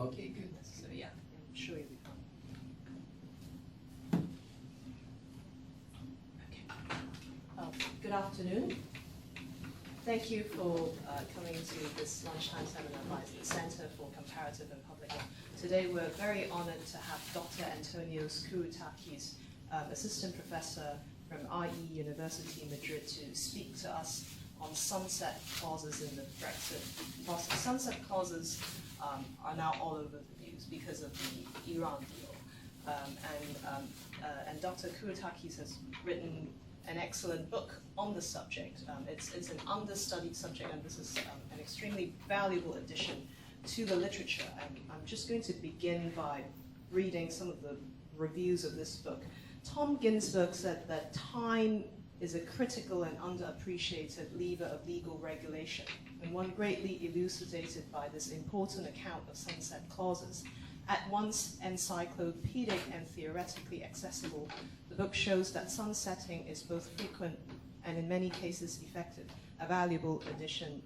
Okay, good. So yeah, I'm sure you'll be fine. Okay. Good afternoon. Thank you for coming to this lunchtime seminar by the Center for Comparative and Public Law. Today we're very honored to have Dr. Antonios Kouroutakis, Assistant Professor from IE University Madrid, to speak to us on sunset clauses in the Brexit process. Sunset clauses are now all over the news because of the Iran deal. And Dr. Kouroutakis has written an excellent book on the subject. It's an understudied subject, and this is an extremely valuable addition to the literature. And I'm just going to begin by reading some of the reviews of this book. Tom Ginsberg said that time is a critical and underappreciated lever of legal regulation, and one greatly elucidated by this important account of sunset clauses. At once encyclopedic and theoretically accessible, the book shows that sunsetting is both frequent and in many cases effective, a valuable addition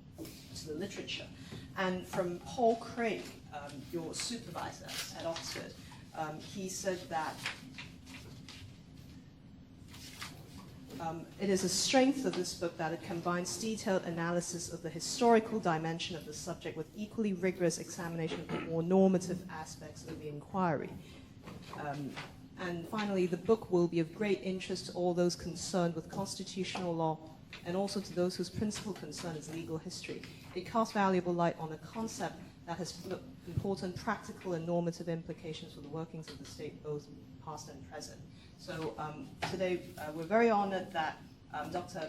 to the literature. And from Paul Craig, your supervisor at Oxford, he said that it is a strength of this book that it combines detailed analysis of the historical dimension of the subject with equally rigorous examination of the more normative aspects of the inquiry. And finally, the book will be of great interest to all those concerned with constitutional law and also to those whose principal concern is legal history. It casts valuable light on a concept that has important practical and normative implications for the workings of the state, both past and present. So today we're very honored that Dr.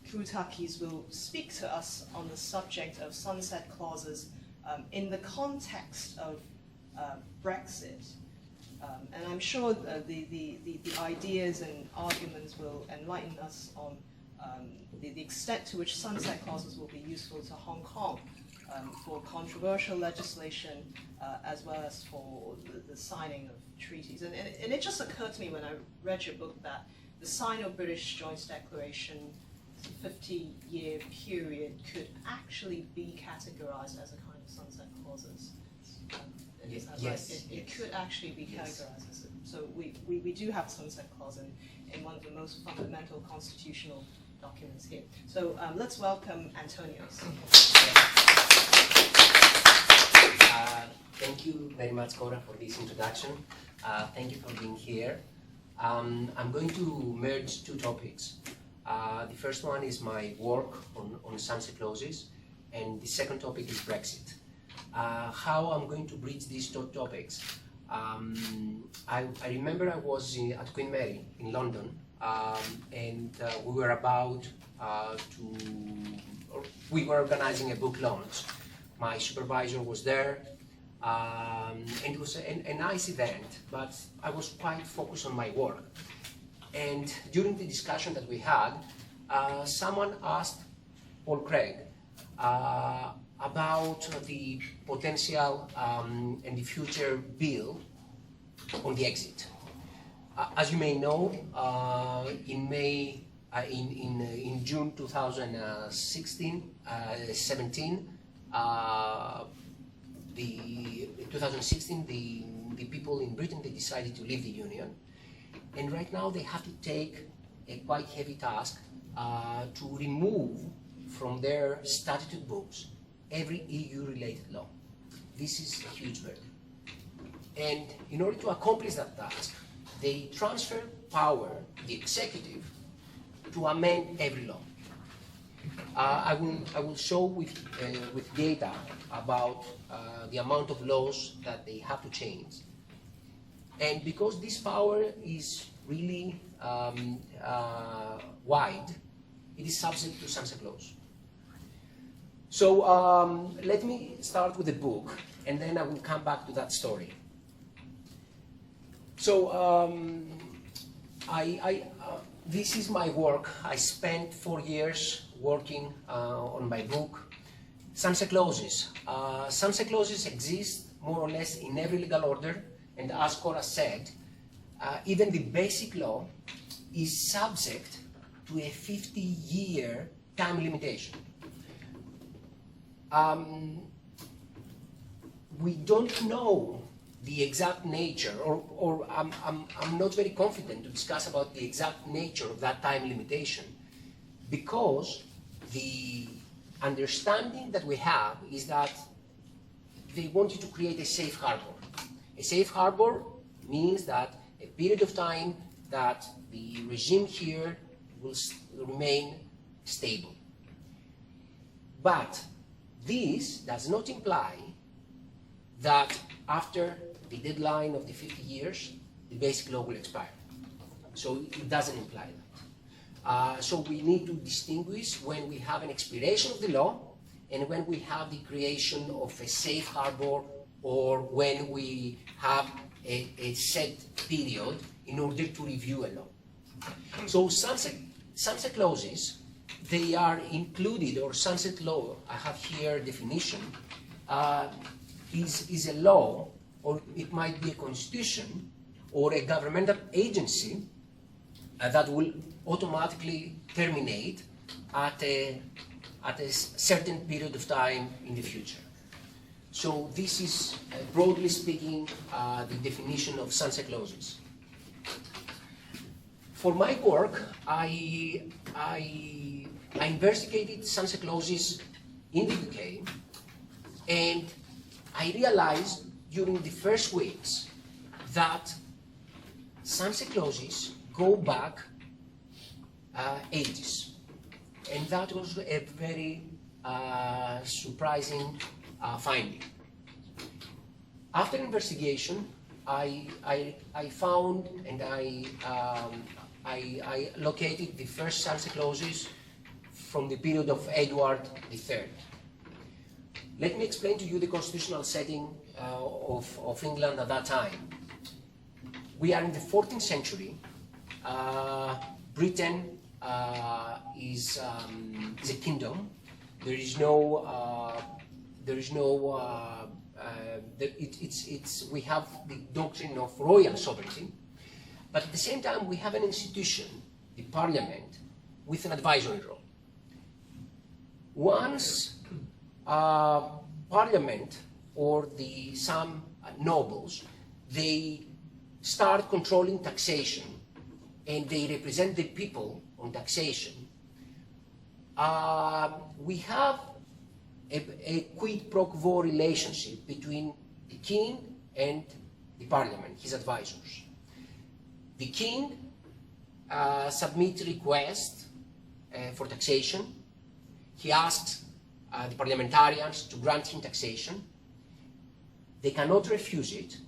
Kouroutakis will speak to us on the subject of sunset clauses in the context of Brexit. And I'm sure the ideas and arguments will enlighten us on the extent to which sunset clauses will be useful to Hong Kong for controversial legislation as well as for the signing of treaties. And it just occurred to me when I read your book that the Sino-British Joint Declaration 50-year period could actually be categorized as a kind of sunset clauses. Yes. It could actually be categorized as it. So we do have sunset clause in one of the most fundamental constitutional documents here. So let's welcome Antonios. Thank you very much, Cora, for this introduction. Thank you for being here. I'm going to merge two topics. The first one is my work on sunset clauses, and the second topic is Brexit. How I'm going to bridge these two topics. I remember I was at Queen Mary in London, and we were about we were organizing a book launch. My supervisor was there, and it was a nice event, but I was quite focused on my work. And during the discussion that we had, someone asked Paul Craig about the potential and the future bill on the exit. As you may know, in June 2017, the people in Britain, they decided to leave the Union, and right now they have to take a quite heavy task to remove from their statute books every EU-related law. This is a huge burden. And in order to accomplish that task, they transfer power, the executive, to amend every law. I will show with data about the amount of laws that they have to change. And because this power is really wide, it is subject to sunset clause. So let me start with the book, and then I will come back to that story. So this is my work. I spent 4 years working on my book. Sunset clauses. Sunset clauses exist more or less in every legal order, and as Cora said, even the basic law is subject to a 50-year time limitation. we don't know the exact nature, or I'm not very confident to discuss about the exact nature of that time limitation, because the understanding that we have is that they wanted to create a safe harbor. A safe harbor means that a period of time that the regime here will remain stable. But this does not imply that after the deadline of the 50 years, the basic law will expire. So it doesn't imply that. So we need to distinguish when we have an expiration of the law and when we have the creation of a safe harbor, or when we have a set period in order to review a law. So sunset clauses, they are included, or sunset law, I have here definition, is a law, or it might be a constitution, or a governmental agency that will automatically terminate at a certain period of time in the future. So this is, broadly speaking, the definition of sunset clauses. For my work, I investigated sunset clauses in the UK, and I realized during the first weeks that sunset clauses go back ages. And that was a very surprising finding. After investigation, I found and I located the first sunset clauses from the period of Edward III. Let me explain to you the constitutional setting of England at that time. We are in the 14th century. Britain is a kingdom. There is no. We have the doctrine of royal sovereignty, but at the same time we have an institution, the Parliament, with an advisory role. Once Parliament or some nobles, they start controlling taxation and they represent the people on taxation, we have a quid pro quo relationship between the king and the Parliament, his advisors. The king submits requests for taxation. He asks the parliamentarians to grant him taxation. They cannot refuse it.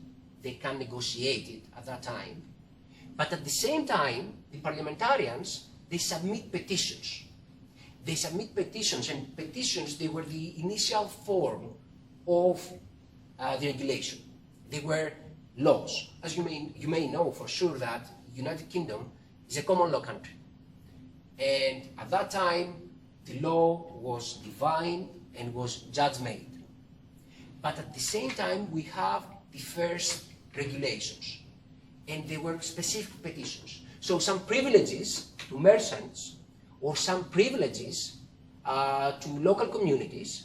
They can negotiate it at that time. But at the same time, the parliamentarians, they submit petitions. They submit petitions, and petitions, they were the initial form of the regulation. They were laws. As you may know for sure that the United Kingdom is a common law country. And at that time, the law was divine and was judge-made. But at the same time, we have the first regulations. And they were specific petitions. So some privileges to merchants, or some privileges to local communities,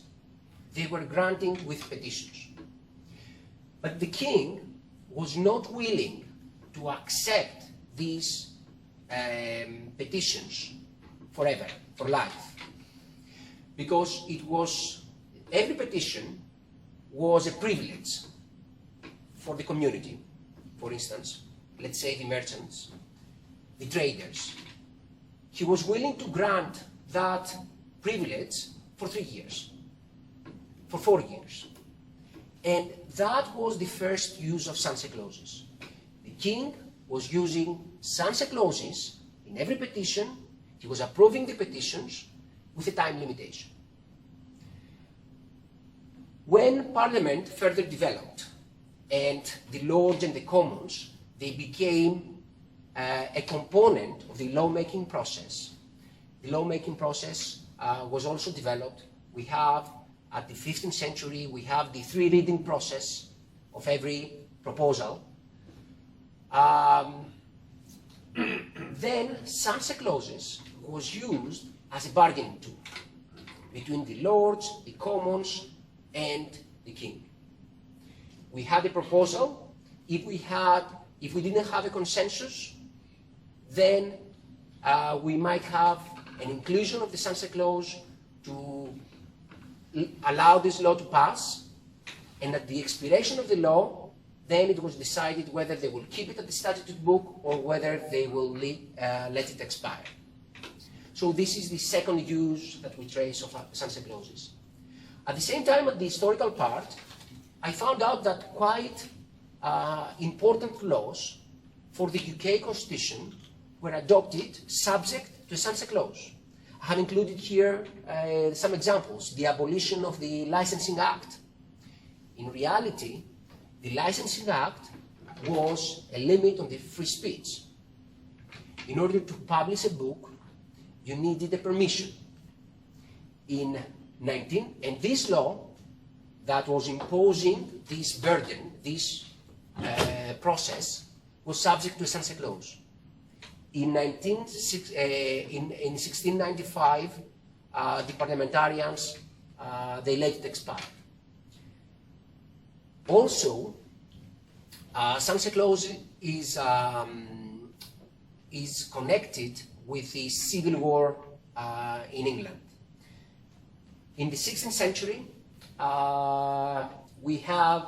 they were granting with petitions. But the king was not willing to accept these petitions forever, for life, because every petition was a privilege for the community. For instance, let's say the merchants, the traders. He was willing to grant that privilege for 3 years, for 4 years. And that was the first use of sunset clauses. The king was using sunset clauses in every petition. He was approving the petitions with a time limitation. When Parliament further developed and the Lords and the Commons, they became a component of the lawmaking process. The lawmaking process was also developed. We have, at the 15th century, we have the 3-reading process of every proposal. Then sunset clauses was used as a bargaining tool between the Lords, the Commons, and the King. we had a proposal. If we didn't have a consensus, then we might have an inclusion of the sunset clause to allow this law to pass, and at the expiration of the law, then it was decided whether they will keep it at the statute book or whether they will let it expire. So this is the second use that we trace of sunset clauses. At the same time, at the historical part, I found out that quite important laws for the UK Constitution were adopted subject to a sunset clause. I have included here some examples. The abolition of the Licensing Act. In reality, the Licensing Act was a limit on the free speech. In order to publish a book, you needed a permission. And this law that was imposing this burden, this process, was subject to a sunset clause. In 1695, the parliamentarians, they let it expire. Also, sunset clause is connected with the Civil War in England. In the 16th century, we have,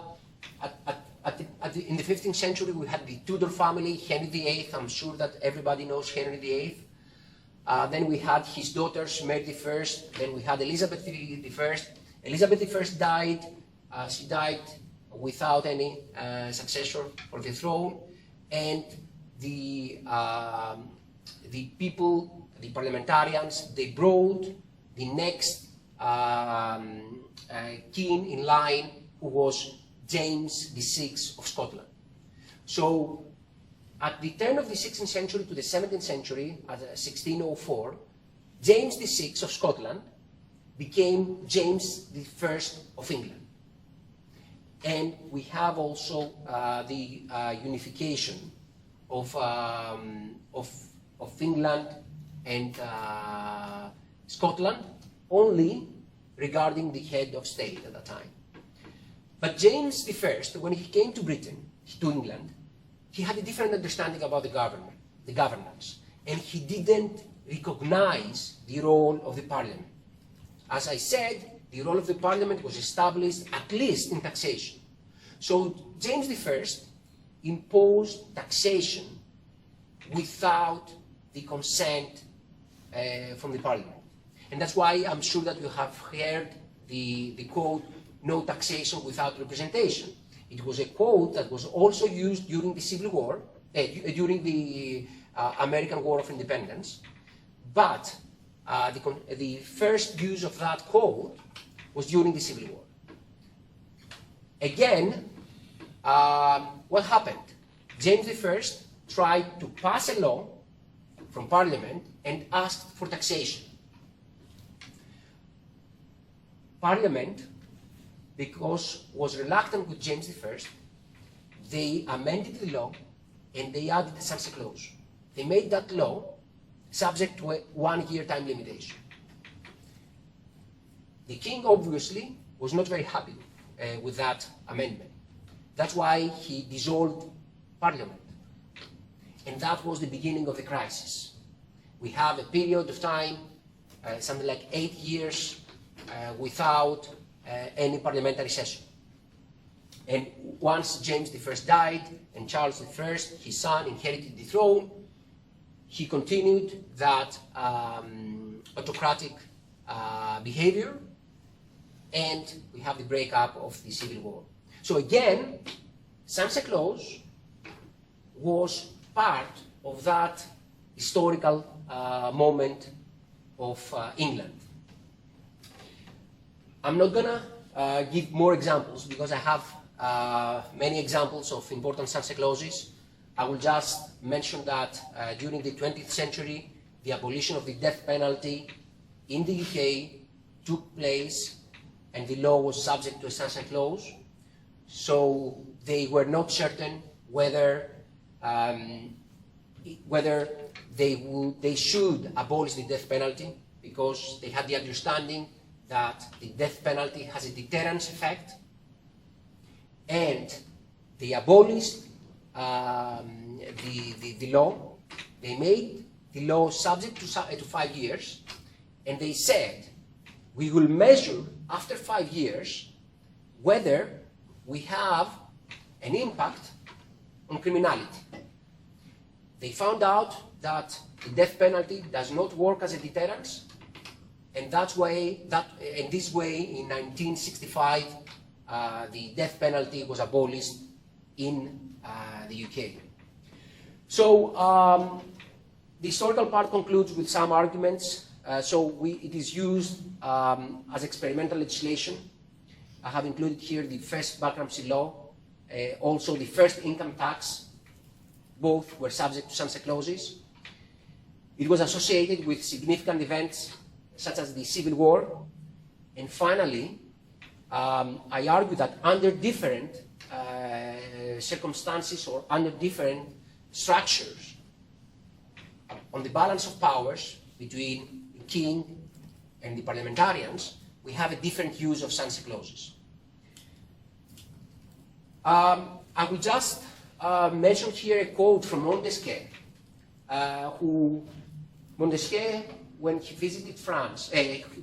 in the 15th century, we had the Tudor family, Henry VIII. I'm sure that everybody knows Henry VIII. Then we had his daughters, Mary I. Then we had Elizabeth I. Elizabeth I died. She died without any successor for the throne. And the people, the parliamentarians, they brought the next king in line, who was James VI of Scotland. So at the turn of the 16th century to the 17th century, at 1604, James VI of Scotland became James I of England. And we have also the unification of England and Scotland, only regarding the head of state at that time. But James I, when he came to Britain, to England, he had a different understanding about the governance, and he didn't recognize the role of the parliament. As I said, the role of the parliament was established at least in taxation. So James I imposed taxation without the consent from the parliament. And that's why I'm sure that you have heard the quote, "No taxation without representation." It was a quote that was also used during the Civil War, during the American War of Independence. But the first use of that quote was during the Civil War. Again, what happened? James I tried to pass a law from Parliament and asked for taxation. Parliament, because was reluctant with James I, they amended the law and they added the sunset clause. They made that law subject to a 1-year time limitation. The king obviously was not very happy with that amendment. That's why he dissolved Parliament. And that was the beginning of the crisis. We have a period of time, something like 8 years, without any parliamentary session. And once James I died and Charles I, his son, inherited the throne, he continued that autocratic behavior, and we have the breakup of the Civil War. So again, sunset clause was part of that historical moment of England. I'm not going to give more examples because I have many examples of important sunset clauses. I will just mention that during the 20th century, the abolition of the death penalty in the UK took place, and the law was subject to a sunset clause. So they were not certain whether they should abolish the death penalty, because they had the understanding that the death penalty has a deterrence effect, and they abolished the law. They made the law subject to 5 years, and they said, we will measure after 5 years whether we have an impact on criminality. They found out that the death penalty does not work as a deterrent, and this way, in 1965, the death penalty was abolished in the UK. So the historical part concludes with some arguments. It is used as experimental legislation. I have included here the first bankruptcy law, also the first income tax. Both were subject to sunset clauses. It was associated with significant events such as the Civil War. And finally, I argue that under different circumstances or under different structures, on the balance of powers between the king and the parliamentarians, we have a different use of sunset clauses. I will just mention here a quote from Montesquieu, Montesquieu, when he visited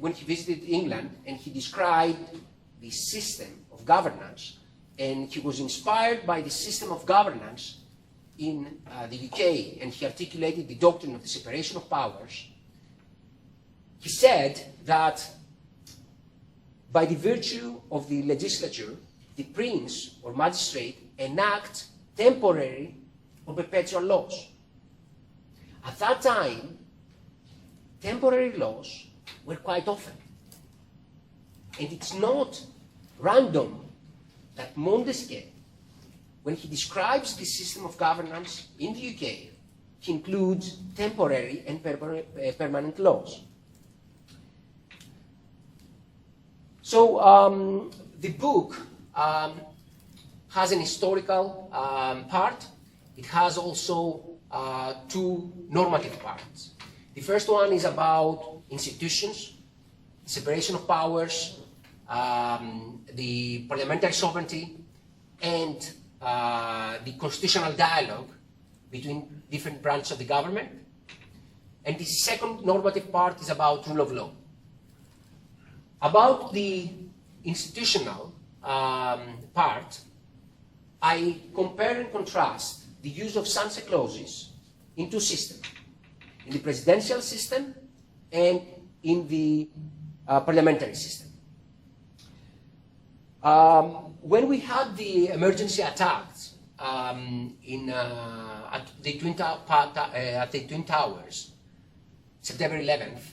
when he visited England, and he described the system of governance, and he was inspired by the system of governance in the UK, and he articulated the doctrine of the separation of powers. He said that by the virtue of the legislature, the prince or magistrate enact temporary or perpetual laws. At that time, temporary laws were quite often. And it's not random that Montesquieu, when he describes the system of governance in the UK, he includes temporary and permanent laws. So the book has an historical part. It has also two normative parts. The first one is about institutions, separation of powers, the parliamentary sovereignty, and the constitutional dialogue between different branches of the government. And the second normative part is about rule of law. About the institutional part, I compare and contrast the use of sunset clauses in two systems, in the presidential system and in the parliamentary system. When we had the emergency attacks at the Twin Towers, September 11th,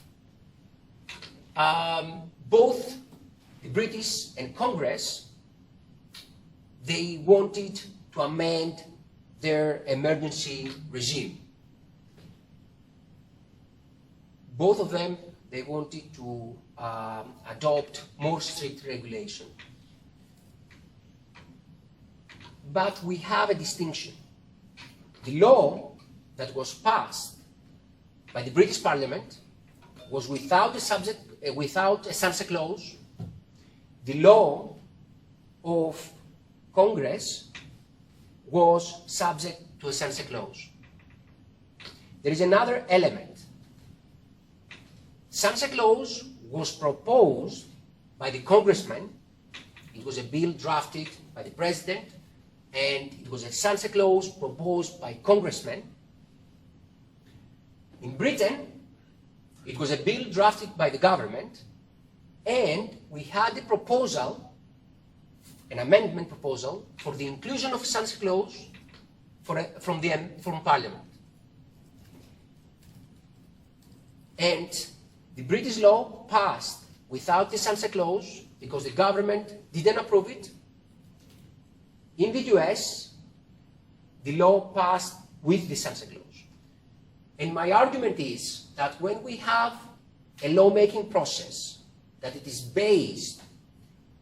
both the British and Congress, they wanted to amend their emergency regime. Both of them, they wanted to adopt more strict regulation. But we have a distinction. The law that was passed by the British Parliament was without a sunset clause. The law of Congress was subject to a sunset clause. There is another element. Sunset clause was proposed by the congressman. It was a bill drafted by the president, and it was a sunset clause proposed by congressmen. In Britain, it was a bill drafted by the government, and we had a proposal, an amendment proposal, for the inclusion of a sunset clause from Parliament. And the British law passed without the sunset clause because the government didn't approve it. In the US, the law passed with the sunset clause. And my argument is that when we have a lawmaking process, that it is based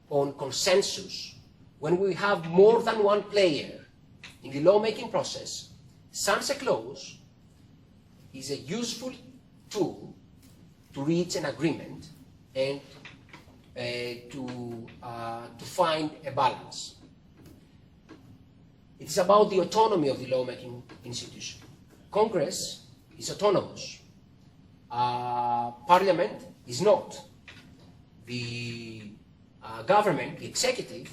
on consensus, when we have more than one player in the lawmaking process, sunset clause is a useful tool to reach an agreement and to find a balance. It's about the autonomy of the lawmaking institution. Congress is autonomous. Parliament is not. The government, the executive,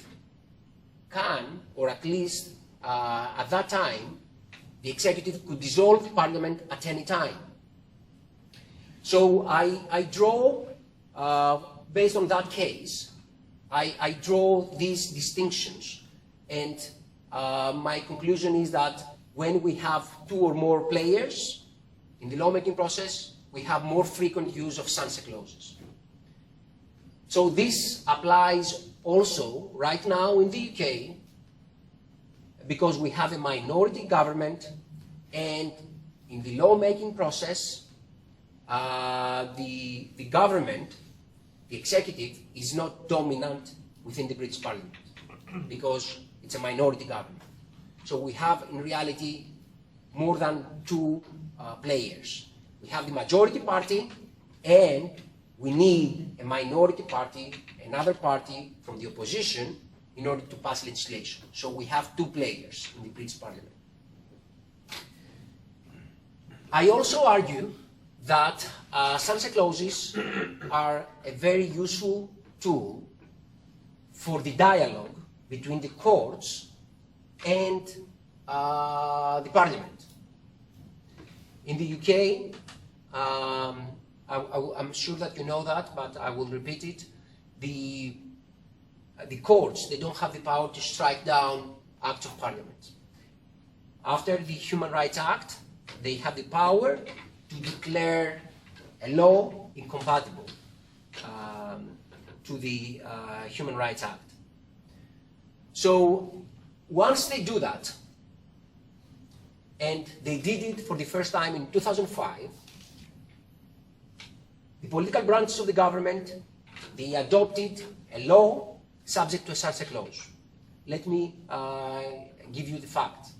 can, or at least at that time, the executive could dissolve Parliament at any time. So I draw, based on that case, I draw these distinctions, and my conclusion is that when we have two or more players in the lawmaking process, we have more frequent use of sunset clauses. So this applies also right now in the UK, because we have a minority government, and in the lawmaking process, the government, the executive, is not dominant within the British Parliament, because it's a minority government. So we have, in reality, more than two players. We have the majority party, and we need a minority party, another party from the opposition, in order to pass legislation. So we have two players in the British Parliament. I also argue that sunset clauses are a very useful tool for the dialogue between the courts and the Parliament. In the UK, I'm sure that you know that, but I will repeat it. The courts, they don't have the power to strike down acts of Parliament. After the Human Rights Act, they have the power to declare a law incompatible to the Human Rights Act. So once they do that, and they did it for the first time in 2005, the political branches of the government, they adopted a law subject to a sunset clause. Let me give you the facts.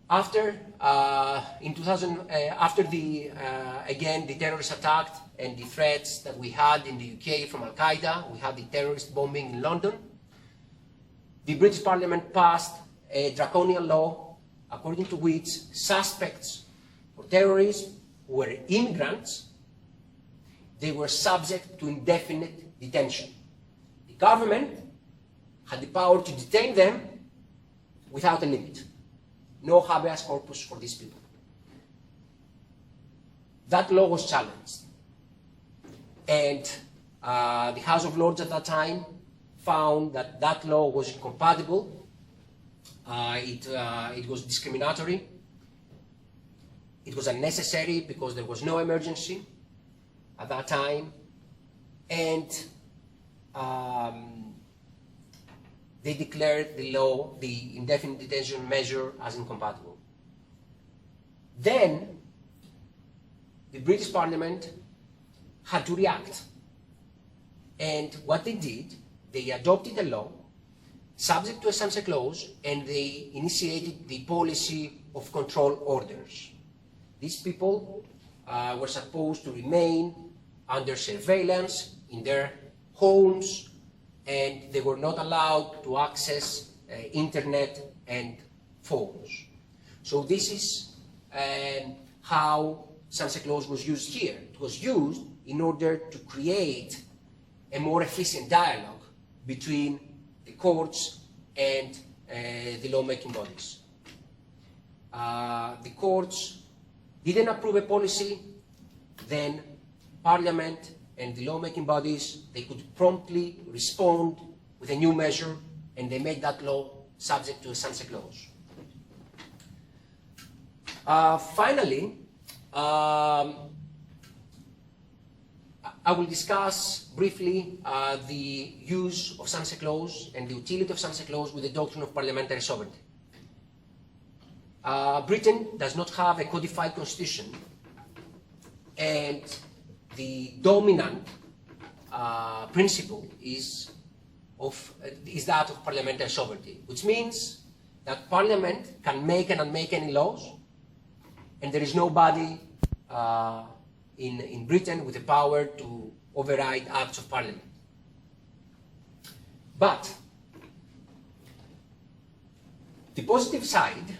After again the terrorist attack and the threats that we had in the UK from Al Qaeda, we had the terrorist bombing in London. The British Parliament passed a draconian law according to which suspects for terrorism who were immigrants, they were subject to indefinite detention. The government had the power to detain them without a limit. No habeas corpus for these people. That law was challenged. And the House of Lords at that time found that that law was incompatible. It was discriminatory. It was unnecessary because there was no emergency at that time. And they declared the law, the indefinite detention measure, as incompatible. Then the British Parliament had to react. And what they did, they adopted a law subject to a sunset clause, and they initiated the policy of control orders. These people were supposed to remain under surveillance in their homes, and they were not allowed to access internet and phones. So this is how sunset clause was used here. It was used in order to create a more efficient dialogue between the courts and the lawmaking bodies. The courts didn't approve a policy, then Parliament and the lawmaking bodies, they could promptly respond with a new measure, and they made that law subject to a sunset clause. Finally, I will discuss briefly the use of sunset clause and the utility of sunset clause with the doctrine of parliamentary sovereignty. Britain does not have a codified constitution, and the dominant principle is that of parliamentary sovereignty, which means that Parliament can make and unmake any laws, and there is nobody in Britain with the power to override acts of Parliament. But The positive side,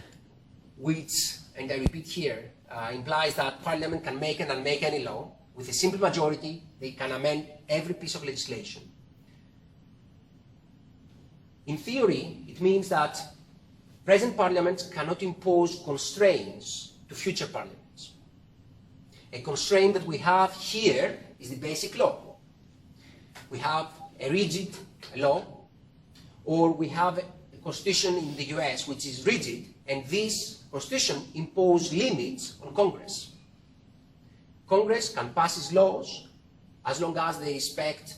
which, and I repeat here, implies that Parliament can make and unmake any law. With a simple majority, they can amend every piece of legislation. In theory, it means that present parliaments cannot impose constraints to future parliaments. A constraint that we have here is the basic law. We have a rigid law, or we have a constitution in the US which is rigid, and this constitution imposes limits on Congress. Congress can pass its laws as long as they respect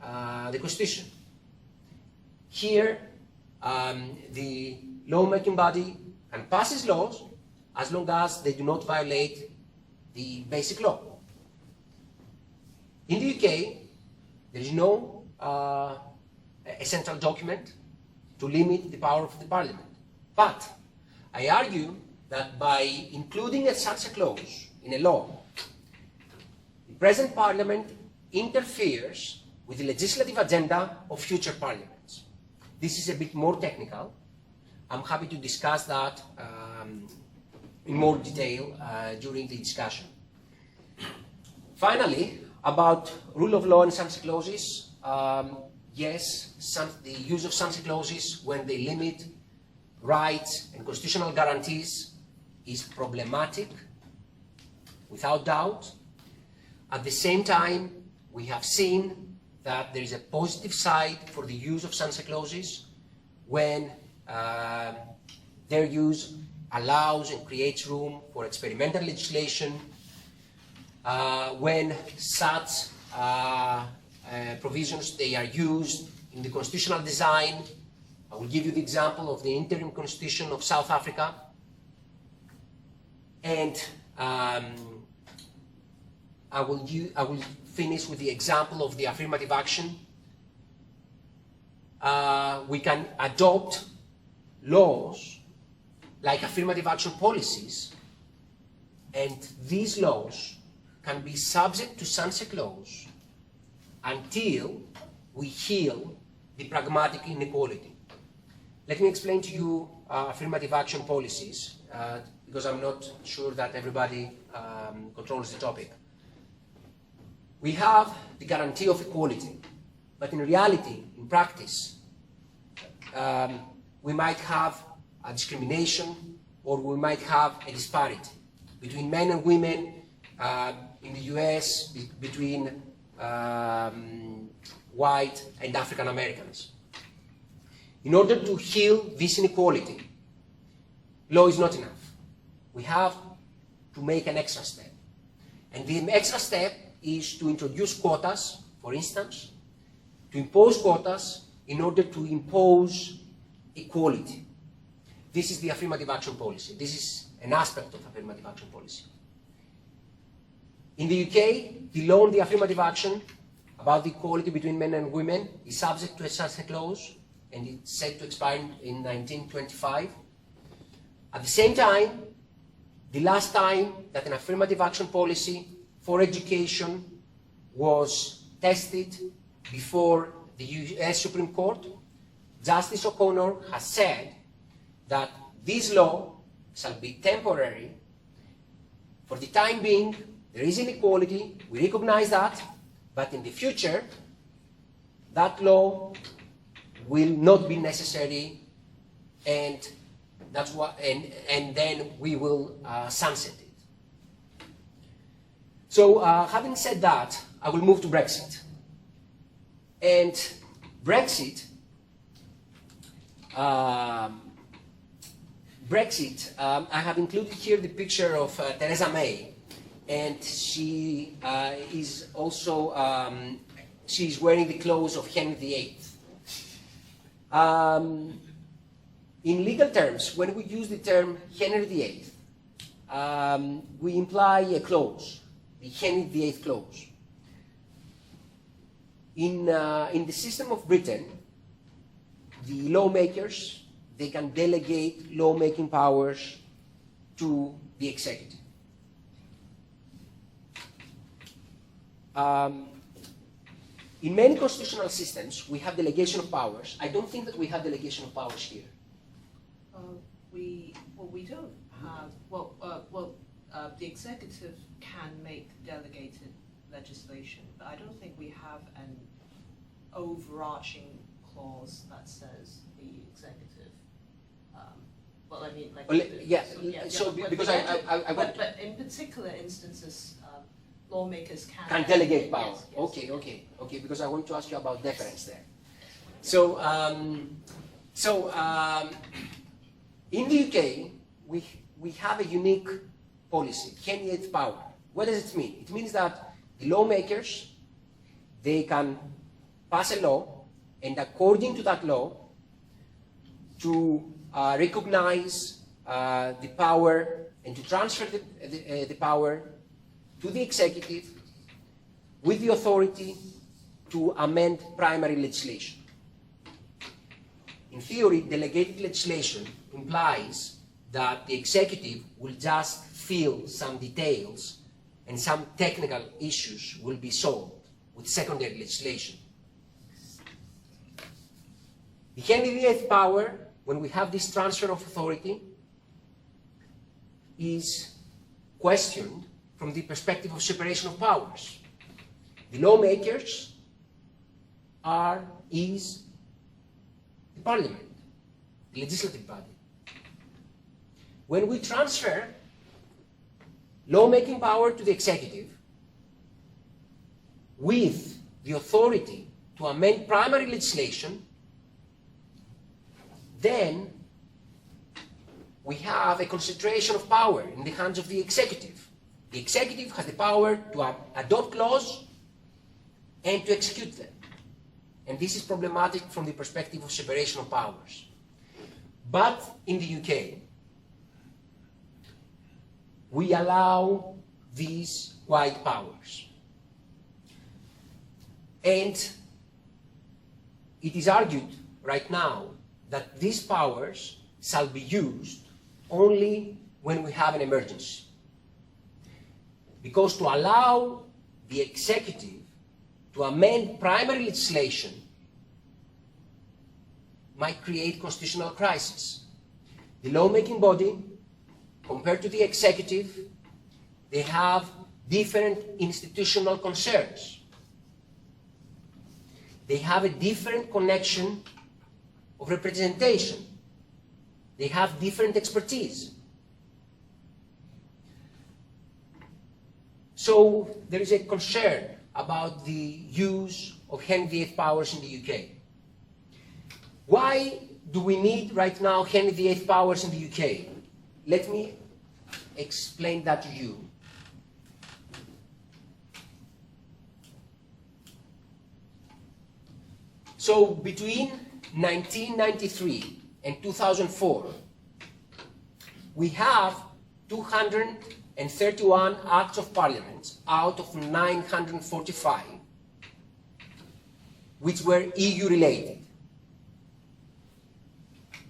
the constitution. Here, the lawmaking body can pass its laws as long as they do not violate the basic law. In the UK, there is no a central document to limit the power of the Parliament. But I argue that by including such a clause in a law, the present Parliament interferes with the legislative agenda of future parliaments. This is a bit more technical. I'm happy to discuss that in more detail during the discussion. Finally, about rule of law and sunset clauses, yes, the use of sunset clauses when they limit rights and constitutional guarantees is problematic, without doubt. At the same time, we have seen that there is a positive side for the use of sunset clauses when their use allows and creates room for experimental legislation, when such provisions they are used in the constitutional design. I will give you the example of the interim constitution of South Africa, and I will finish with the example of the affirmative action. We can adopt laws like affirmative action policies, and these laws can be subject to sunset clause until we heal the pragmatic inequality. Let me explain to you affirmative action policies, because I'm not sure that everybody controls the topic. We have the guarantee of equality, but in reality, in practice, we might have a discrimination, or we might have a disparity between men and women in the US, between white and African Americans. In order to heal this inequality, law is not enough. We have to make an extra step. And the extra step is to introduce quotas, for instance, to impose quotas in order to impose equality. This is the affirmative action policy. This is an aspect of affirmative action policy. In the UK, the law on the affirmative action about the equality between men and women is subject to a sunset clause, and it's set to expire in 1925. At the same time, the last time that an affirmative action policy for education was tested before the US Supreme Court, Justice O'Connor has said that this law shall be temporary. For the time being, there is inequality, we recognize that, but in the future, that law will not be necessary, and that's what, and then we will sunset it. So, having said that, I will move to Brexit. And Brexit, I have included here the picture of Theresa May, and she is also she's wearing the clothes of Henry VIII. In legal terms, when we use the term Henry VIII, we imply a clause, the Henry VIII clause. In the system of Britain, the lawmakers, they can delegate lawmaking powers to the executive. In many constitutional systems, we have delegation of powers. I don't think that we have delegation of powers here. We don't have, the executive can make delegated legislation, but I don't think we have an overarching clause that says the executive. Well, I mean, like. Well, because but in particular instances, lawmakers can delegate power. Yes, yes. Okay. Because I want to ask you about deference there. In the UK, we have a unique policy, Henry VIII power. What does it mean? It means that the lawmakers, they can pass a law, and according to that law, to recognize the power and to transfer the power to the executive with the authority to amend primary legislation. In theory, delegated legislation implies that the executive will just fill some details and some technical issues will be solved with secondary legislation. The Henry VIII power, when we have this transfer of authority, is questioned from the perspective of separation of powers. The lawmakers is the parliament, the legislative body. When we transfer lawmaking power to the executive with the authority to amend primary legislation, then we have a concentration of power in the hands of the executive. The executive has the power to adopt laws and to execute them. And this is problematic from the perspective of separation of powers. But in the UK, we allow these wide powers. And it is argued right now that these powers shall be used only when we have an emergency. Because to allow the executive to amend primary legislation might create constitutional crisis. The lawmaking body, compared to the executive, they have different institutional concerns. They have a different connection of representation. They have different expertise. So there is a concern about the use of Henry VIII powers in the UK. Why do we need right now Henry VIII powers in the UK? Let me explain that to you. So between 1993 and 2004, we have 231 Acts of Parliament out of 945, which were EU-related.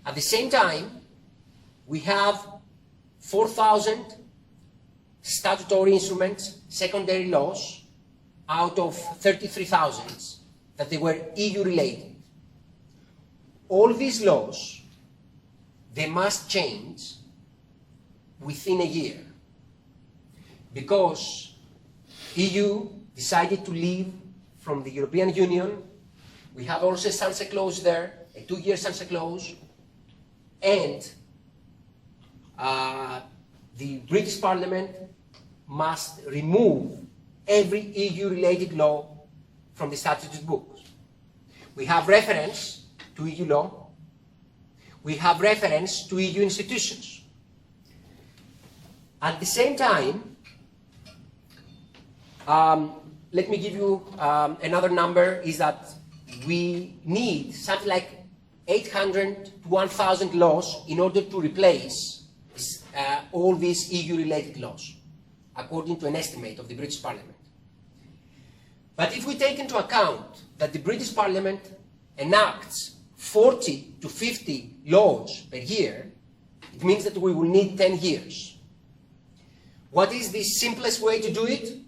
At the same time, we have 4,000 statutory instruments, secondary laws, out of 33,000 that they were EU-related. All these laws, they must change within a year, because EU decided to leave from the European Union. We have also a sunset clause there, a 2-year sunset clause, and the British Parliament must remove every EU-related law from the statute books. We have reference to EU law. We have reference to EU institutions. At the same time, let me give you another number, is that we need something like 800 to 1,000 laws in order to replace all these EU-related laws, according to an estimate of the British Parliament. But if we take into account that the British Parliament enacts 40 to 50 laws per year, it means that we will need 10 years. What is the simplest way to do it?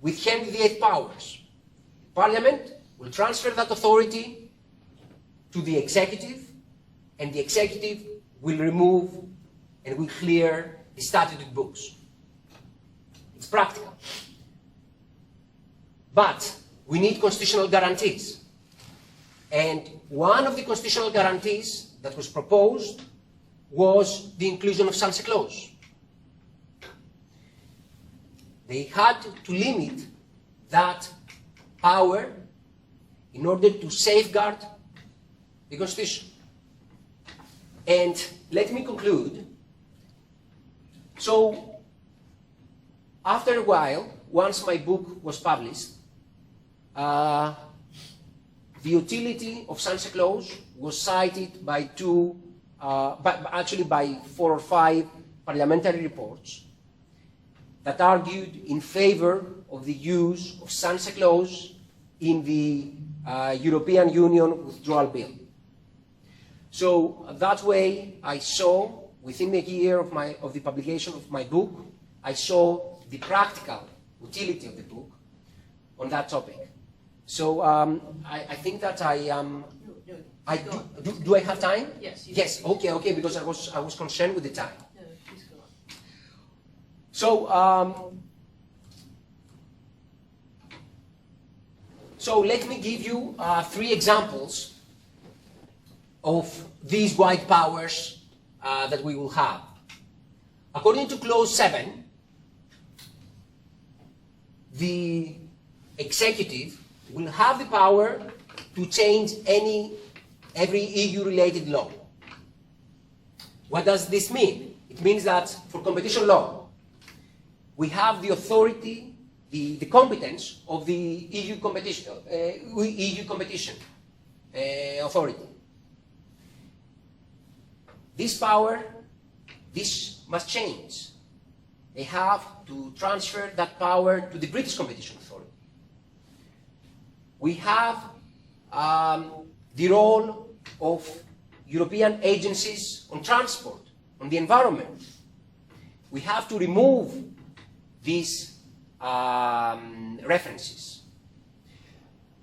With Henry VIII powers. Parliament will transfer that authority to the executive, and the executive will remove and will clear the statute books. It's practical. But we need constitutional guarantees. And one of the constitutional guarantees that was proposed was the inclusion of sunset clause. They had to limit that power in order to safeguard the Constitution. And let me conclude. So, after a while, once my book was published, the utility of sunset clause was cited by by 4 or 5 parliamentary reports that argued in favor of the use of sunset clause in the European Union Withdrawal Bill. So that way I saw, within a year of the publication of my book, I saw the practical utility of the book on that topic. So I think that do I have time? Yes. Yes. Okay. Because I was concerned with the time. No, please go on. So let me give you 3 examples of these wide powers that we will have. According to Clause 7, the executive will have the power to change every EU-related law. What does this mean? It means that for competition law, we have the authority, the competence of the EU competition authority. This power, this must change. They have to transfer that power to the British Competition Authority. We have the role of European agencies on transport, on the environment. We have to remove these references.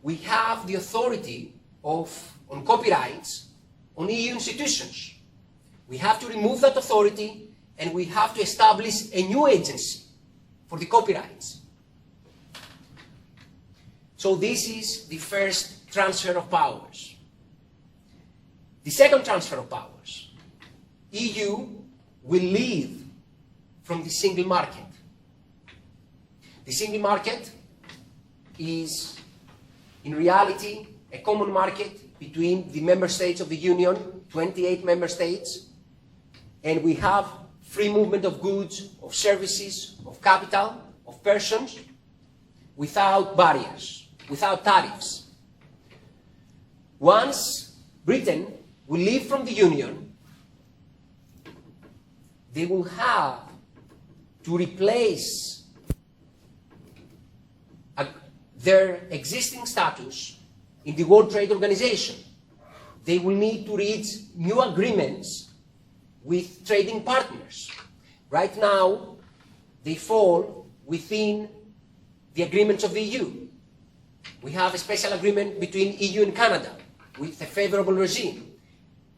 We have the authority on copyrights on EU institutions. We have to remove that authority and we have to establish a new agency for the copyrights. So this is the first transfer of powers. The second transfer of powers. EU will leave from the single market. The single market is, in reality, a common market between the member states of the Union, 28 member states, and we have free movement of goods, of services, of capital, of persons, without barriers, without tariffs. Once Britain will leave from the Union, they will have to replace their existing status in the World Trade Organization. They will need to reach new agreements with trading partners. Right now, they fall within the agreements of the EU. We have a special agreement between EU and Canada with a favorable regime.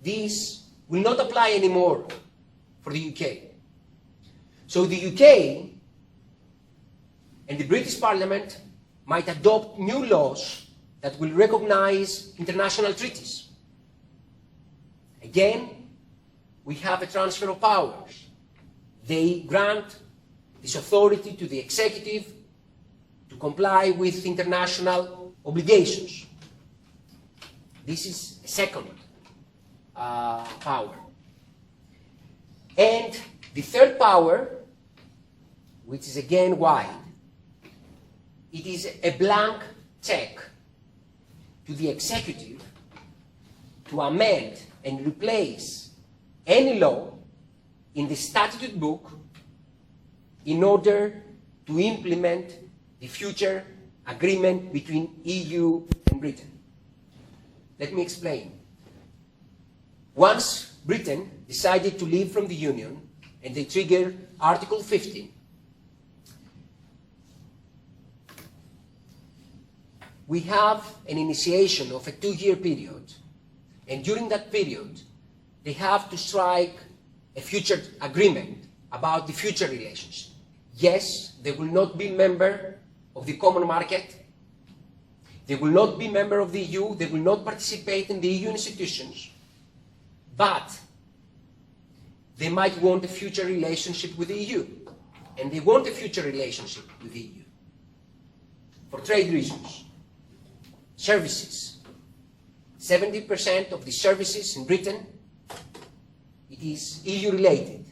This will not apply anymore for the UK. So the UK and the British Parliament might adopt new laws that will recognize international treaties. Again, we have a transfer of powers. They grant this authority to the executive to comply with international obligations. This is a second power. And the third power, which is again wide, it is a blank check to the executive to amend and replace any law in the statute book in order to implement the future agreement between EU and Britain. Let me explain. Once Britain decided to leave from the Union and they triggered Article 50, we have an initiation of a 2-year period, and during that period, they have to strike a future agreement about the future relationship. Yes, they will not be member of the common market. They will not be member of the EU. They will not participate in the EU institutions. But they might want a future relationship with the EU. And they want a future relationship with the EU. For trade reasons. Services. 70% of the services in Britain, it is EU related.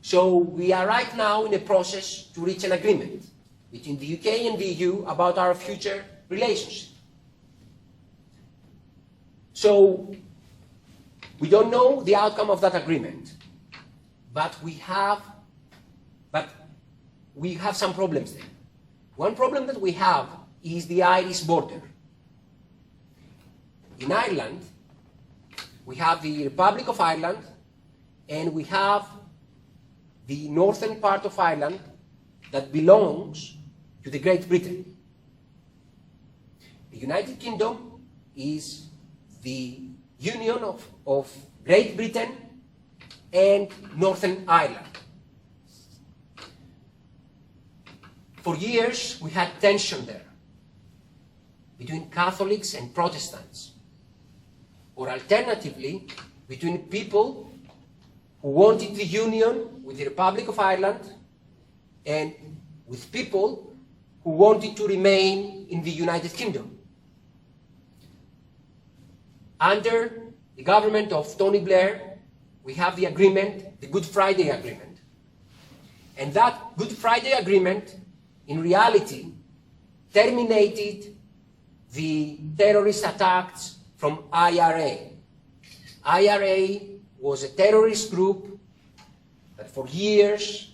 So we are right now in a process to reach an agreement between the UK and the EU about our future relationship. So we don't know the outcome of that agreement, but we have some problems there. One problem that we have is the Irish border. In Ireland, we have the Republic of Ireland, and we have the northern part of Ireland that belongs to the Great Britain. The United Kingdom is the union of Great Britain and Northern Ireland. For years, we had tension there between Catholics and Protestants, or alternatively, between people who wanted the union with the Republic of Ireland and with people who wanted to remain in the United Kingdom. Under the government of Tony Blair, we have the agreement, the Good Friday Agreement. And that Good Friday Agreement, in reality, terminated the terrorist attacks from IRA. IRA was a terrorist group that for years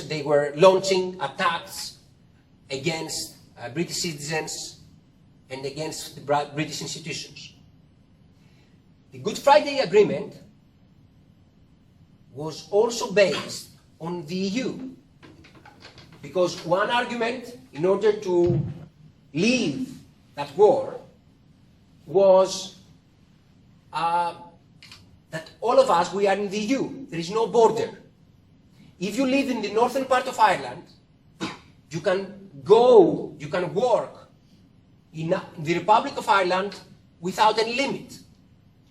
they were launching attacks against British citizens and against the British institutions. The Good Friday Agreement was also based on the EU, because one argument in order to leave that war was that all of us, we are in the EU. There is no border. If you live in the northern part of Ireland, you can go, you can work in the Republic of Ireland without any limit,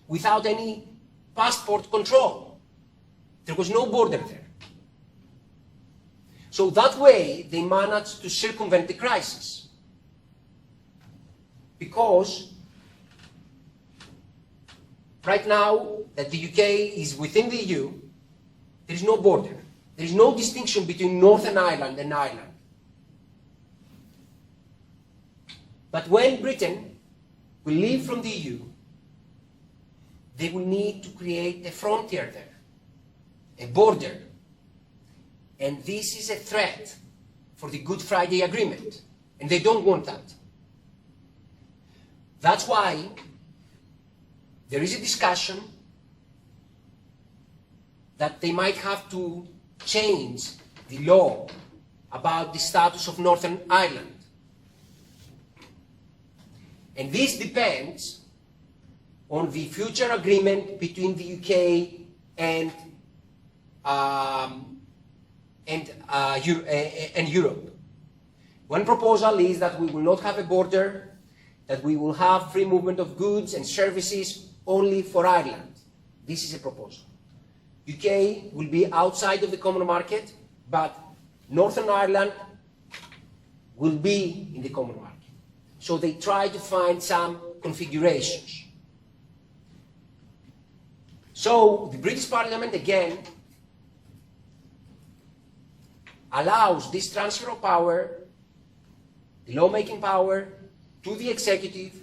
without any passport control. There was no border there. So that way, they managed to circumvent the crisis. Because right now that the UK is within the EU, there is no border. There is no distinction between Northern Ireland and Ireland. But when Britain will leave from the EU, they will need to create a frontier there, a border. And this is a threat for the Good Friday Agreement. And they don't want that. That's why there is a discussion that they might have to change the law about the status of Northern Ireland. And this depends on the future agreement between the UK and Europe. One proposal is that we will not have a border, that we will have free movement of goods and services only for Ireland. This is a proposal. UK will be outside of the common market, but Northern Ireland will be in the common market. So they try to find some configurations. So the British Parliament, again, allows this transfer of power, the lawmaking power, to the executive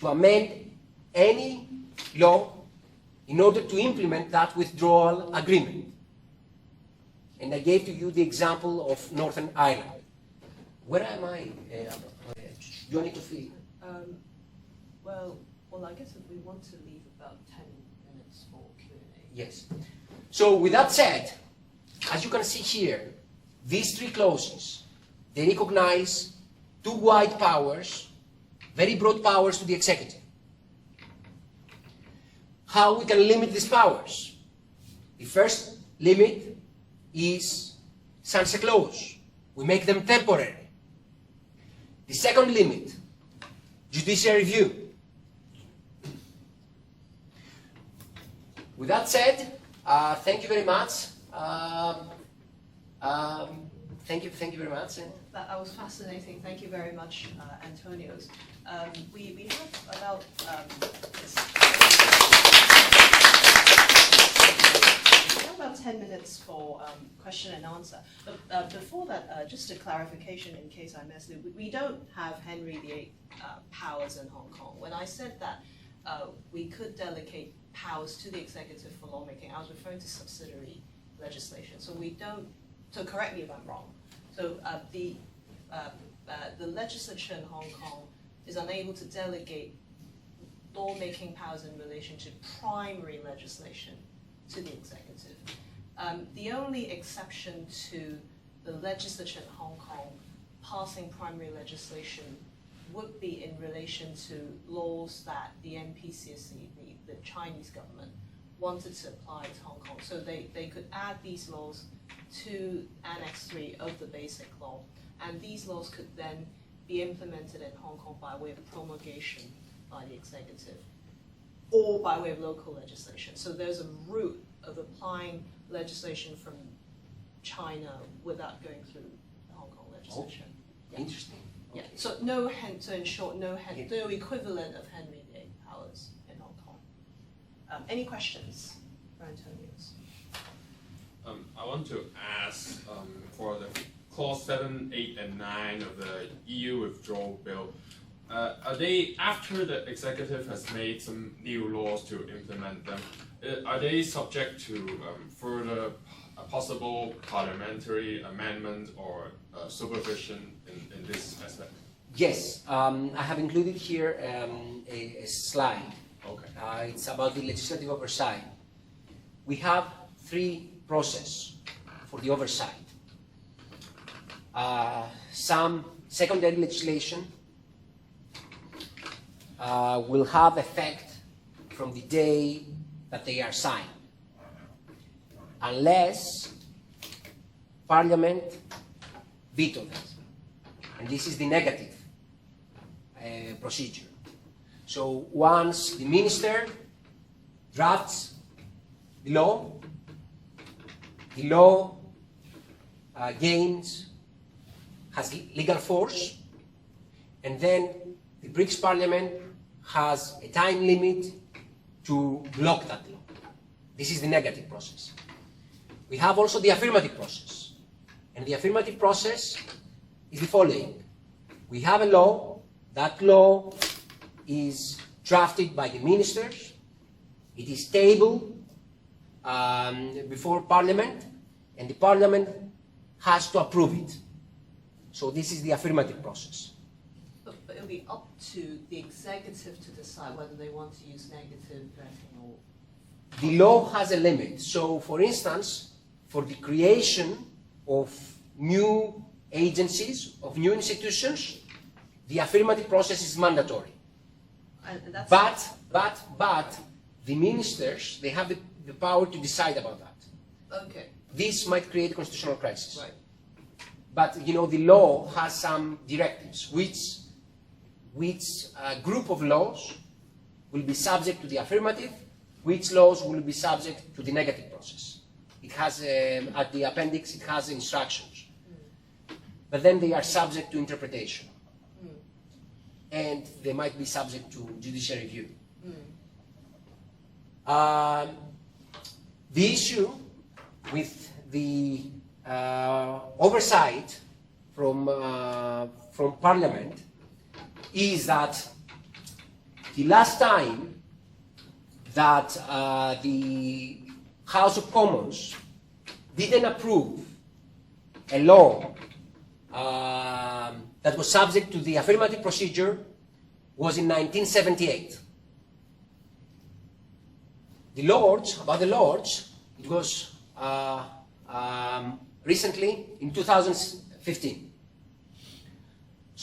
to amend any law in order to implement that withdrawal agreement. And I gave to you the example of Northern Ireland. Where am I? Do I need to fill? Well, I guess if we want to leave about 10 minutes for Q&A. Yes. So with that said, as you can see here, these three clauses, they recognize two wide powers very broad powers to the executive. How we can limit these powers? The first limit is sunset clause. We make them temporary. The second limit, judicial review. With that said, thank you very much. Thank you very much. That was fascinating. Thank you very much, Antonios. We have about we have about 10 minutes for question and answer. But before that, just a clarification in case I missed it. We don't have Henry VIII powers in Hong Kong. When I said that we could delegate powers to the executive for lawmaking, I was referring to subsidiary legislation. So we don't. So correct me if I'm wrong. So the legislature in Hong Kong is unable to delegate lawmaking powers in relation to primary legislation to the executive. The only exception to the legislature in Hong Kong passing primary legislation would be in relation to laws that the NPCSC, the Chinese government, wanted to apply to Hong Kong. So they could add these laws to Annex 3 of the Basic Law, and these laws could then be implemented in Hong Kong by way of promulgation by the executive, or by way of local legislation. So there's a route of applying legislation from China without going through the Hong Kong legislation. Yeah. Interesting. Yeah. So no in short, no equivalent of Henry VIII powers in Hong Kong. Any questions for Antonios? I want to ask for the clause 7, 8, and 9 of the EU withdrawal bill. Are they, after the executive has made some new laws to implement them, are they subject to further possible parliamentary amendment or supervision in this aspect? Yes, I have included here a slide. Okay. It's about the legislative oversight. We have three processes for the oversight. Some secondary legislation will have effect from the day that they are signed, unless Parliament vetoes them. And this is the negative procedure. So once the minister drafts the law has legal force, and then the British Parliament has a time limit to block that law. This is the negative process. We have also the affirmative process. And the affirmative process is the following. We have a law. That law is drafted by the ministers. It is tabled before Parliament, and the Parliament has to approve it. So this is the affirmative process. But it will be up to the executive to decide whether they want to use negative vetting or... The law has a limit. So, for instance, for the creation of new agencies, of new institutions, the affirmative process is mandatory. And that's But the ministers, they have the power to decide about that. okay. This might create a constitutional crisis. Right. But, you know, the law has some directives, which group of laws will be subject to the affirmative, which laws will be subject to the negative process. It has, at the appendix, it has instructions. But then they are subject to interpretation. And they might be subject to judicial review. The issue with the oversight from Parliament is that the last time that the House of Commons didn't approve a law that was subject to the affirmative procedure was in 1978. About the Lords, it was recently in 2015.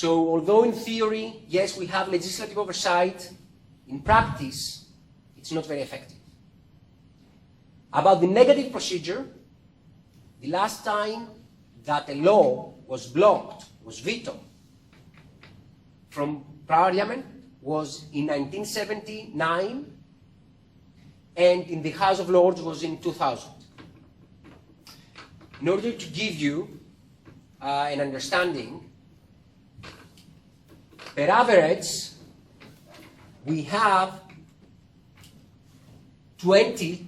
So although in theory, yes, we have legislative oversight, in practice, it's not very effective. About the negative procedure, the last time that a law was blocked, was vetoed from Parliament was in 1979, and in the House of Lords was in 2000. In order to give you an understanding, per average, we have 20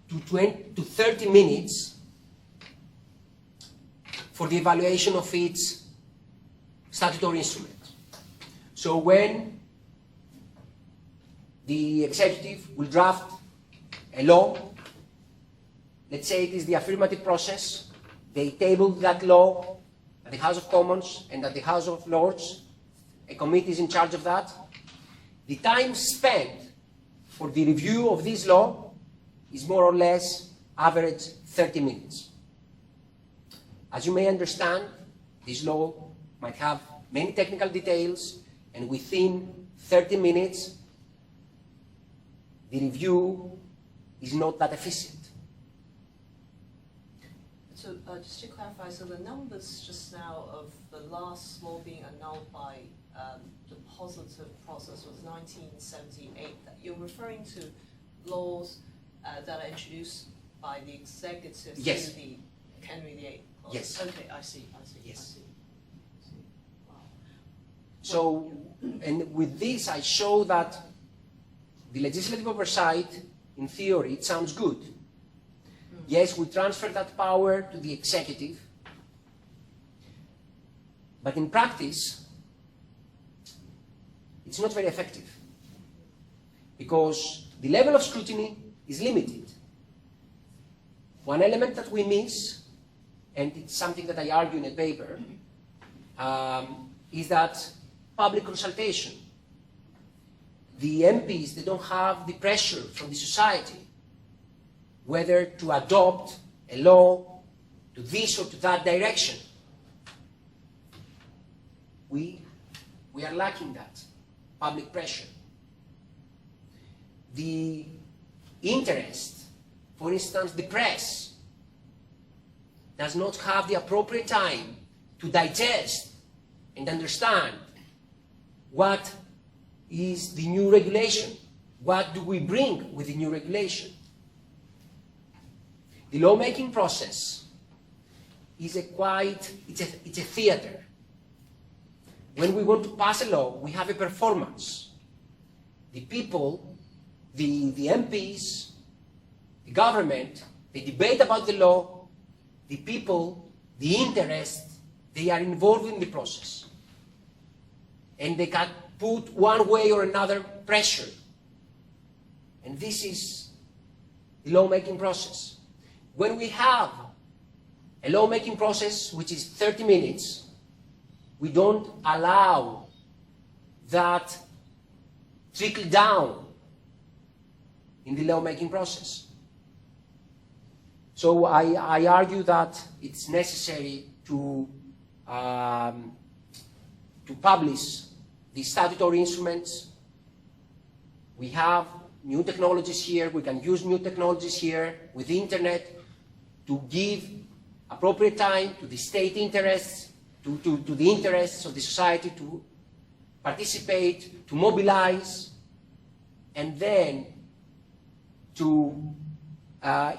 to 30 minutes for the evaluation of each statutory instrument. So when the executive will draft a law, let's say it is the affirmative process, they table that law at the House of Commons and at the House of Lords, a committee is in charge of that. The time spent for the review of this law is more or less average 30 minutes. As you may understand, this law might have many technical details, and within 30 minutes, the review is not that efficient. So just to clarify, so the numbers just now of the last law being annulled by the positive process was 1978. That you're referring to laws that are introduced by the executive Yes. through the Henry VIII clause. Yes. Okay, I see. Yes. I see. Wow. So, and with this I show that the legislative oversight, in theory, it sounds good. Yes, we transfer that power to the executive, but in practice, it's not very effective because the level of scrutiny is limited. One element that we miss, and it's something that I argue in a paper, is that public consultation. The MPs, they don't have the pressure from the society whether to adopt a law to this or to that direction. We are lacking that public pressure. The interest, for instance, the press, does not have the appropriate time to digest and understand what is the new regulation, what do we bring with the new regulation. The lawmaking process is it's a theater. When we want to pass a law, we have a performance. The people, the MPs, the government, they debate about the law, the people, the interest, they are involved in the process. And they can put one way or another pressure. And this is the lawmaking process. When we have a lawmaking process which is 30 minutes, we don't allow that trickle down in the lawmaking process. So I argue that it's necessary to publish the statutory instruments. We have new technologies here, we can use new technologies here with the internet to give appropriate time to the state interests, to the interests of the society to participate, to mobilize, and then to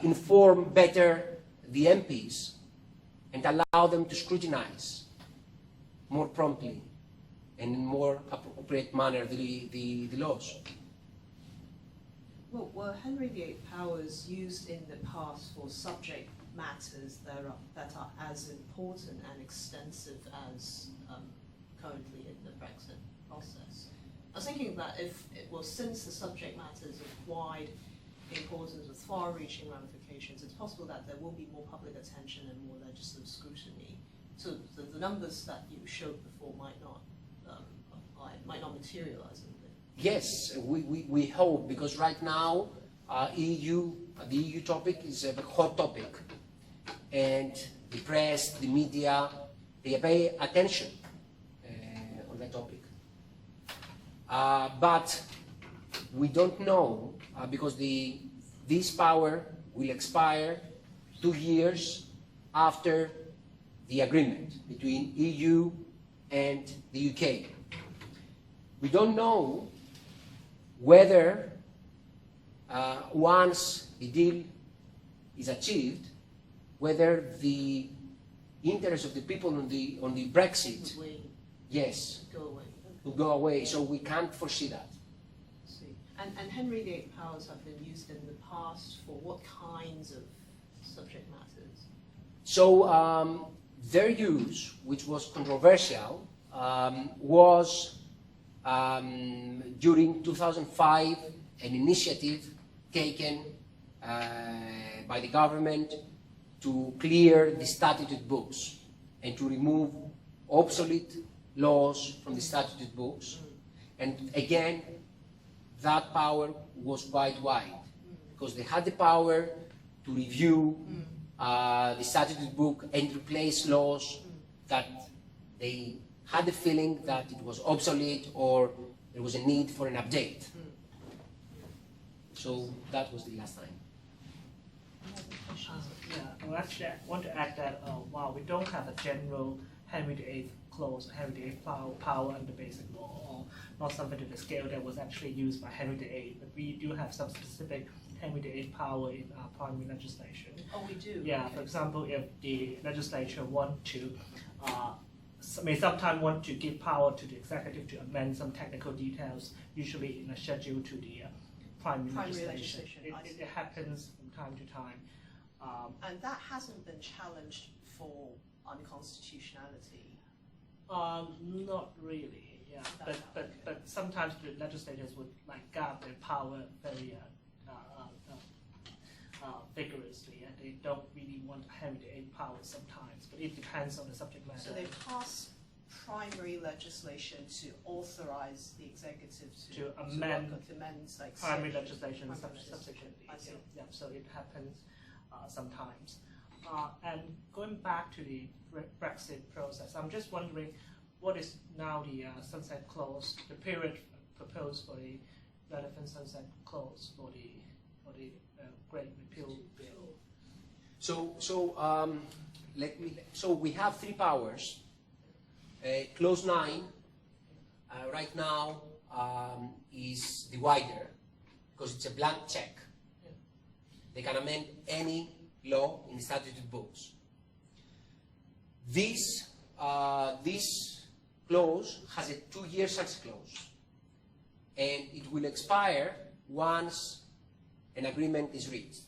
inform better the MPs and allow them to scrutinize more promptly and in more appropriate manner the laws. Well, were Henry VIII powers used in the past for subject matters that are as important and extensive as currently in the Brexit process? I was thinking that since the subject matters of wide importance with far-reaching ramifications, it's possible that there will be more public attention and more legislative scrutiny. So the numbers that you showed before might not materialize. Yes, we hope, because right now the EU topic is a hot topic, and the press, the media, they pay attention topic. But we don't know because this power will expire 2 years after the agreement between EU and the UK. We don't know whether once the deal is achieved, whether the interest of the people on the Brexit, yes, will go away. So we can't foresee that. See. And Henry VIII powers have been used in the past for what kinds of subject matters? So their use, which was controversial, was during 2005 an initiative taken by the government to clear the statute books and to remove obsolete laws from the statute books. And again, that power was quite wide because they had the power to review the statute book and replace laws that they had the feeling that it was obsolete or there was a need for an update. So that was the last time. Yeah, well, actually, I want to add that while we don't have a general Henry VIII clause, Henry VIII power under basic law, or not something to the scale that was actually used by Henry VIII, but we do have some specific Henry VIII power in our primary legislation. Oh, we do? Yeah, Okay. for example, if the legislature want to, may sometimes want to give power to the executive to amend some technical details, usually in a schedule to the primary legislation. It happens from time to time. And that hasn't been challenged for unconstitutionality? Not really, yeah. But sometimes the legislators would guard their power very vigorously, and they don't really want Henry VIII power sometimes. But it depends on the subject matter. So they pass primary legislation to authorize the executive to amend primary legislation subsequently. Yeah, so it happens sometimes. And going back to the Brexit process, I'm just wondering what is now the sunset clause, the period proposed for the relevant sunset clause for the Great Repeal Bill. So we have three powers. Clause 9 right now is the wider because it's a blank check. Yeah. They can amend any law in the statute books. This clause has a 2-year sunset clause, and it will expire once an agreement is reached.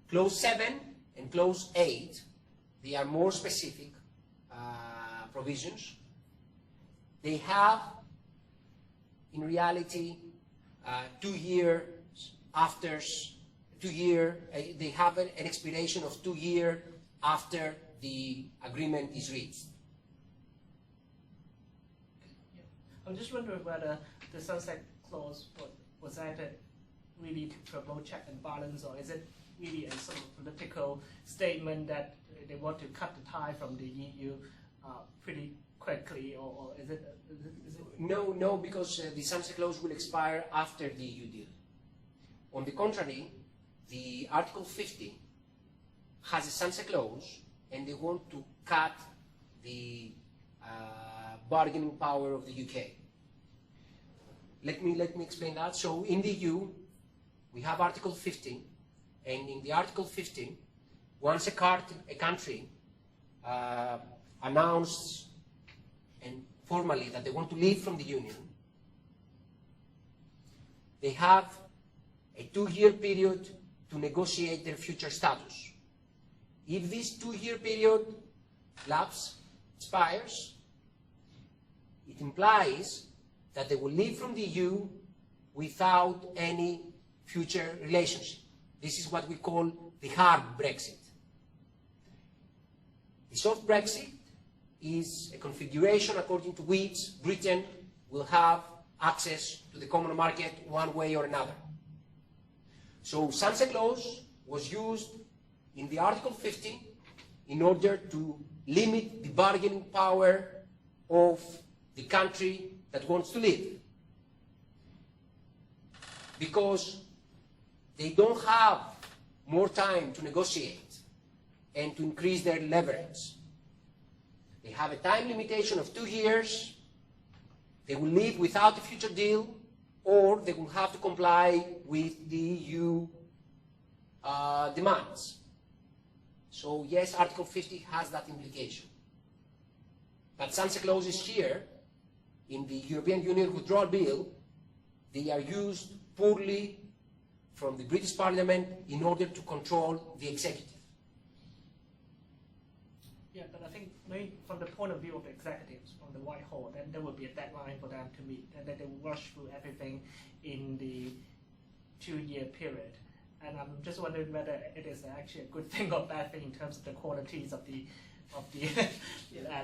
Clause 7 and Clause 8, they are more specific provisions. They have, in reality, 2 years after. They have an expiration of 2 years after the agreement is reached. I'm just wondering whether the sunset clause was added really to promote check and balance, or is it really a sort of political statement that they want to cut the tie from the EU pretty quickly, or is it? No, because the sunset clause will expire after the EU deal. On the contrary, the Article 50 has a sunset clause, and they want to cut the bargaining power of the UK. Let me explain that. So in the EU, we have Article 50, and in the Article 50, once a country announced and formally that they want to leave from the Union, they have a 2-year period to negotiate their future status. If this 2-year period expires, it implies that they will leave from the EU without any future relationship. This is what we call the hard Brexit. The soft Brexit is a configuration according to which Britain will have access to the common market one way or another. So sunset clause was used in the Article 50 in order to limit the bargaining power of the country that wants to leave, because they don't have more time to negotiate and to increase their leverage. They have a time limitation of 2 years. They will leave without a future deal, or they will have to comply with the EU demands. So yes, Article 50 has that implication. But sunset clauses here, in the European Union Withdrawal Bill, they are used poorly from the British Parliament in order to control the executive. Yeah, but I think maybe from the point of view of the executives from the Whitehall, then there will be a deadline for them to meet, and then they will rush through everything in the 2-year period. And I'm just wondering whether it is actually a good thing or bad thing in terms of the qualities of the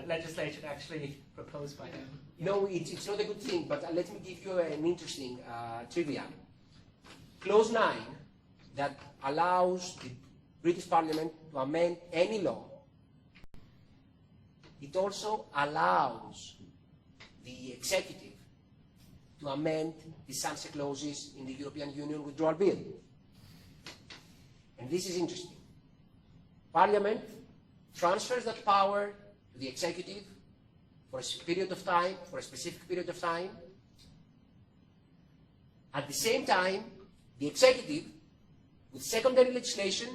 legislation actually proposed by them. No, it's not a good thing, but let me give you an interesting trivia. Clause 9, that allows the British Parliament to amend any law, it also allows the executive to amend the sunset clauses in the European Union Withdrawal Bill. And this is interesting. Parliament transfers that power to the executive for a period of time, for a specific period of time. At the same time, the executive, with secondary legislation,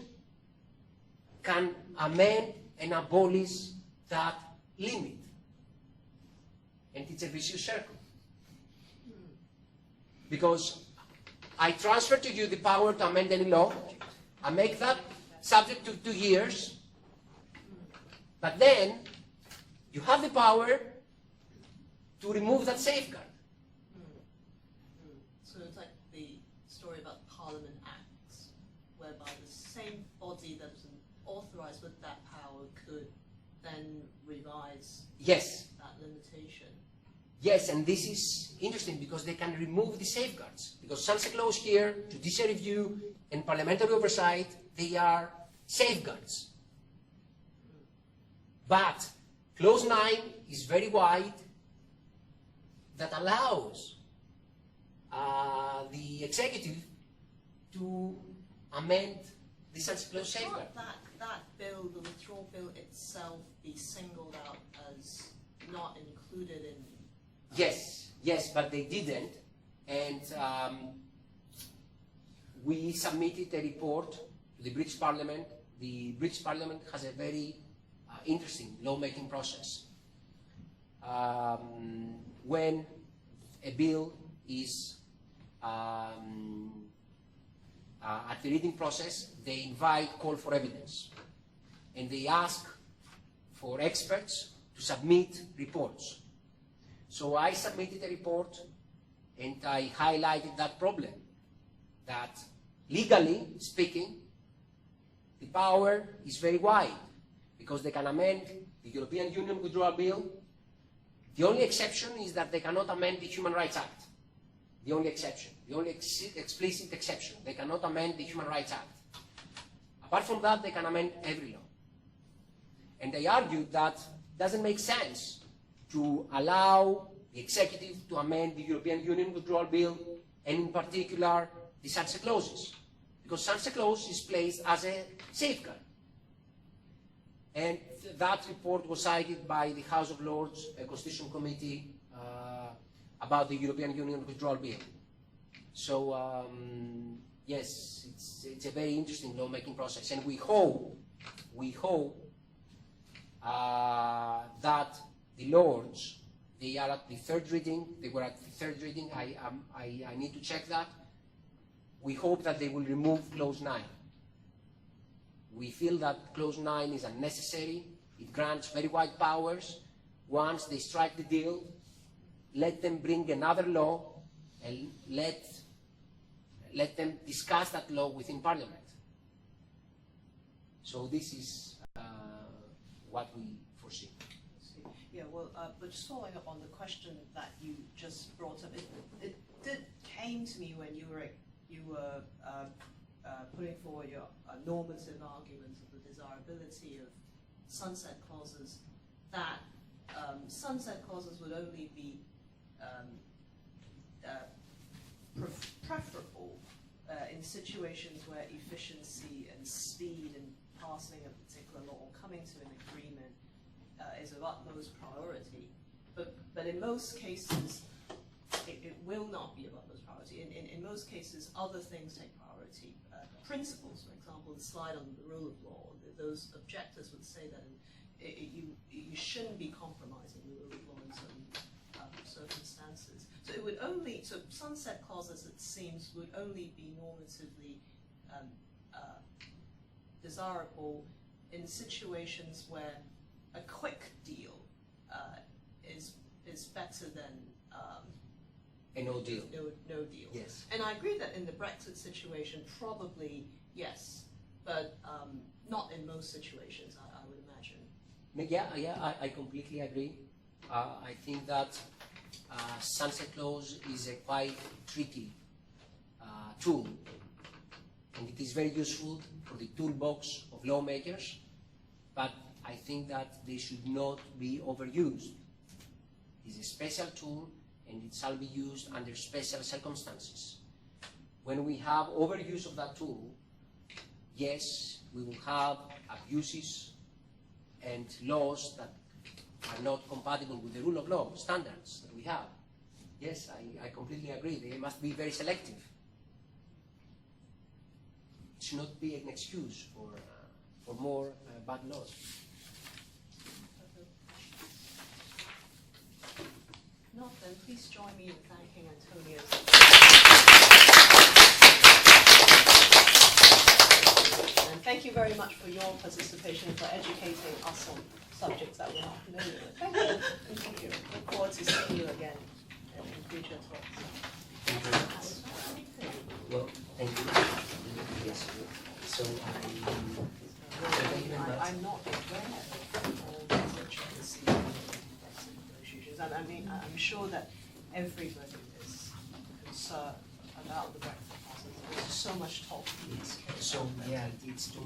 can amend and abolish that limit. And it's a vicious circle. Because I transfer to you the power to amend any law, I make that subject to 2 years, but then you have the power to remove that safeguard. So it's like the story about Parliament Acts, whereby the same body that's authorised with that power could then revise Yes. that limitation. Yes, and this is interesting because they can remove the safeguards. Because sunset clause here, judicial review, and parliamentary oversight, they are safeguards. But clause 9 is very wide, that allows the executive to amend the sunset clause safeguard. Can't that bill, the withdrawal bill itself, be singled out as not included in? Yes, yes, but they didn't, and we submitted a report to the British Parliament. The British Parliament has a very interesting lawmaking process. When a bill is at the reading process, they invite call for evidence, and they ask for experts to submit reports. So I submitted a report, and I highlighted that problem, that legally speaking, the power is very wide, because they can amend the European Union Withdrawal Bill. The only exception is that they cannot amend the Human Rights Act. The only exception, the only explicit exception. They cannot amend the Human Rights Act. Apart from that, they can amend every law. And they argued that it doesn't make sense to allow the executive to amend the European Union Withdrawal Bill, and in particular the sunset clauses, because sunset clause is placed as a safeguard. And that report was cited by the House of Lords Constitutional Committee about the European Union Withdrawal Bill. So yes, it's a very interesting lawmaking process, and we hope that the Lords, they are at the 3rd reading. They were at the 3rd reading. I need to check that. We hope that they will remove clause 9. We feel that clause 9 is unnecessary. It grants very wide powers. Once they strike the deal, let them bring another law and let them discuss that law within Parliament. So this is what we foresee. Yeah, well, but just following up on the question that you just brought up, it came to me when you were putting forward your normative argument of the desirability of sunset clauses, that sunset clauses would only be preferable in situations where efficiency and speed in passing a particular law or coming to an agreement is of utmost priority. But in most cases, it will not be of utmost priority. In most cases, other things take priority. Principles, for example, the slide on the rule of law, those objectors would say that you shouldn't be compromising the rule of law in certain circumstances. So it would only, so sunset clauses, it seems, would only be normatively desirable in situations where a quick deal is better than a no deal. No deal. Yes. And I agree that in the Brexit situation, probably yes, but not in most situations, I would imagine. Yeah, I completely agree. I think that sunset clause is a quite tricky tool, and it is very useful for the toolbox of lawmakers, but I think that they should not be overused. It is a special tool, and it shall be used under special circumstances. When we have overuse of that tool, yes, we will have abuses and laws that are not compatible with the rule of law standards that we have. Yes, I completely agree. They must be very selective. It should not be an excuse for more bad laws. Not then, please join me in thanking Antonio. And thank you very much for your participation, for educating us on subjects that we're not familiar with. Thank you. Thank you. Look forward to seeing you again in future talks. Thank you very much. Well, thank you. Yes. So I'm not aware of all the intricacies of Brexit negotiations. And I mean, I'm sure that everybody is concerned about the Brexit process. There's so much talk. Yes. So yeah, it's too